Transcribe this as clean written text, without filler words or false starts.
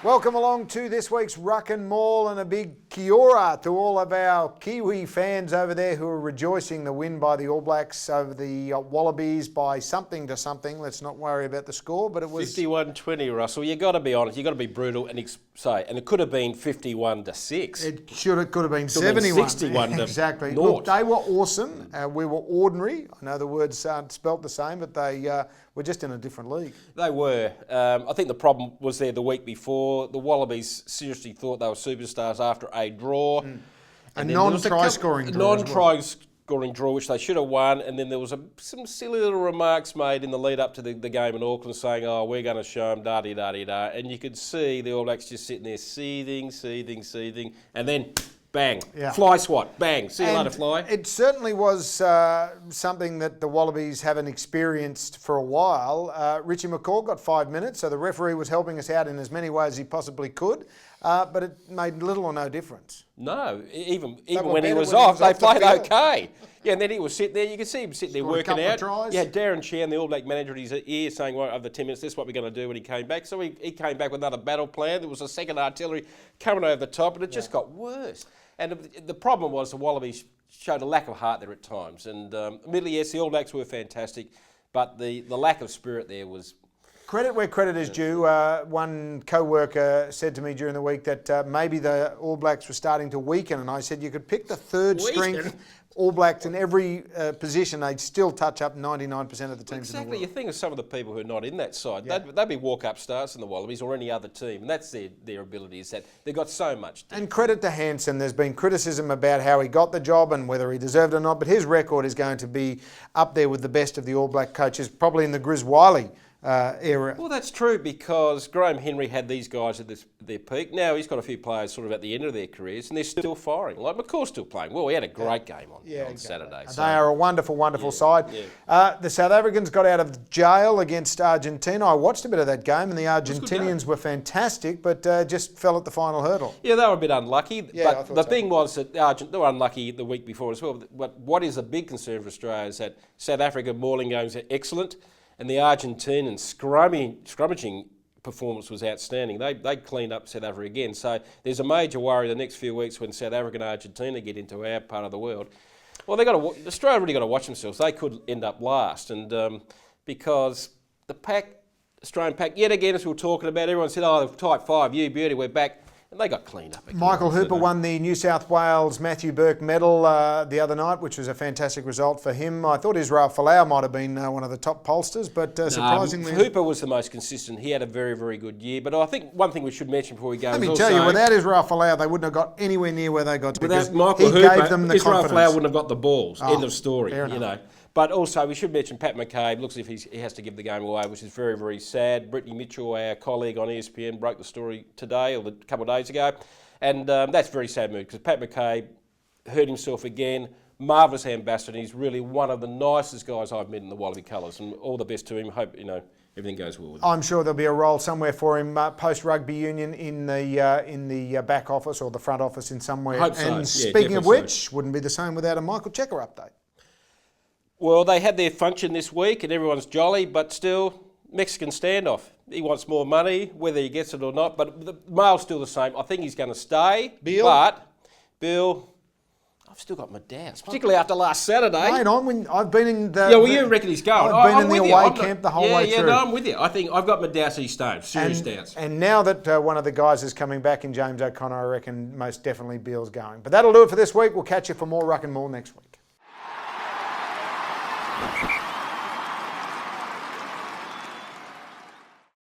Welcome along to this week's Ruck'n Maul, and a big kia ora to all of our Kiwi fans over there who are rejoicing the win by the All Blacks over the Wallabies by something to something. Let's not worry about the score, but it was 51-20, Russell. You got to be honest. You got to be brutal and say, and it could have been 51-6. It could have been 71. 61 to exactly. naught. Look, they were awesome. We were ordinary. I know the words aren't spelt the same, but they were just in a different league. They were. I think the problem was there the week before. The Wallabies seriously thought they were superstars after a draw. A non-try-scoring draw. Non-try-scoring draw, which they should have won. And then there was some silly little remarks made in the lead-up to the game in Auckland saying, oh, we're going to show them da-de-da-de-da. And you could see the All Blacks just sitting there seething. And then, bang, fly swat, bang, see you later, fly. It certainly was something that the Wallabies haven't experienced for a while. Richie McCaw got 5 minutes, so the referee was helping us out in as many ways as he possibly could, but it made little or no difference. No, even when he was off, they played okay. Yeah, and then he was sitting there, you could see him sitting there working out. Yeah, Darren Chan, the All Black manager, at his ear saying, well, over 10 minutes, this is what we're going to do when he came back. So he came back with another battle plan. There was a second artillery coming over the top, and it just got worse. And the problem was the Wallabies showed a lack of heart there at times. And admittedly, yes, the All Blacks were fantastic, but the lack of spirit there was... Credit where credit is due. One co-worker said to me during the week that maybe the All Blacks were starting to weaken, and I said you could pick the third strength All Blacks in every position, they'd still touch up 99% of the teams in the world. Exactly. You think of some of the people who are not in that side. Yeah. They'd be walk-up stars in the Wallabies or any other team, and that's their ability, is that they've got so much depth. And credit to Hansen. There's been criticism about how he got the job and whether he deserved it or not, but his record is going to be up there with the best of the All Black coaches, probably in the Grizz Wiley era. Well, that's true, because Graham Henry had these guys at their peak. Now he's got a few players sort of at the end of their careers, and they're still firing. Like McCaw's still playing well. He had a great game on Saturday. So. They are a wonderful, wonderful side. Yeah. The South Africans got out of jail against Argentina. I watched a bit of that game, and the Argentinians were fantastic, but just fell at the final hurdle. Yeah, they were a bit unlucky. Yeah, but the thing was that they were unlucky the week before as well. But what is a big concern for Australia is that South Africa mauling games are excellent, and the Argentinian scrummaging performance was outstanding. They cleaned up South Africa again. So there's a major worry the next few weeks when South Africa and Argentina get into our part of the world. Well, Australia really got to watch themselves. They could end up last, and because the Australian pack, yet again, as we were talking about, everyone said, oh, type 5, you beauty, we're back. And they got cleaned up again. Michael Hooper won the New South Wales Matthew Burke medal the other night, which was a fantastic result for him. I thought Israel Folau might have been one of the top pollsters, but surprisingly... Hooper was the most consistent. He had a very, very good year. But I think one thing we should mention before we go Let me tell you, without Israel Folau, they wouldn't have got anywhere near where they got to. Without Michael Hooper, gave them the Israel confidence. Folau wouldn't have got the balls. End of story, you know. But also, we should mention Pat McCabe. Looks as if he has to give the game away, which is very, very sad. Brittany Mitchell, our colleague on ESPN, broke the story today or a couple of days ago. And that's a very sad move, because Pat McCabe hurt himself again. Marvellous ambassador. He's really one of the nicest guys I've met in the Wallaby colours, and all the best to him. Hope everything goes well with him. I'm sure there'll be a role somewhere for him post rugby union in the back office or the front office in somewhere. Hope so. And speaking of which, wouldn't be the same without a Michael Checker update. Well, they had their function this week, and everyone's jolly, but still, Mexican standoff. He wants more money, whether he gets it or not, but the mail's still the same. I think he's going to stay. But, Bill, I've still got my doubts, particularly after last Saturday. Mate, I've been in the... Yeah, well, you reckon he's going. I've been in the away camp the whole way through. Yeah, no, I'm with you. I think I've got my doubts he's staying, serious doubts. And now that one of the guys is coming back in James O'Connor, I reckon most definitely Beale's going. But that'll do it for this week. We'll catch you for more Ruck'n Maul next week.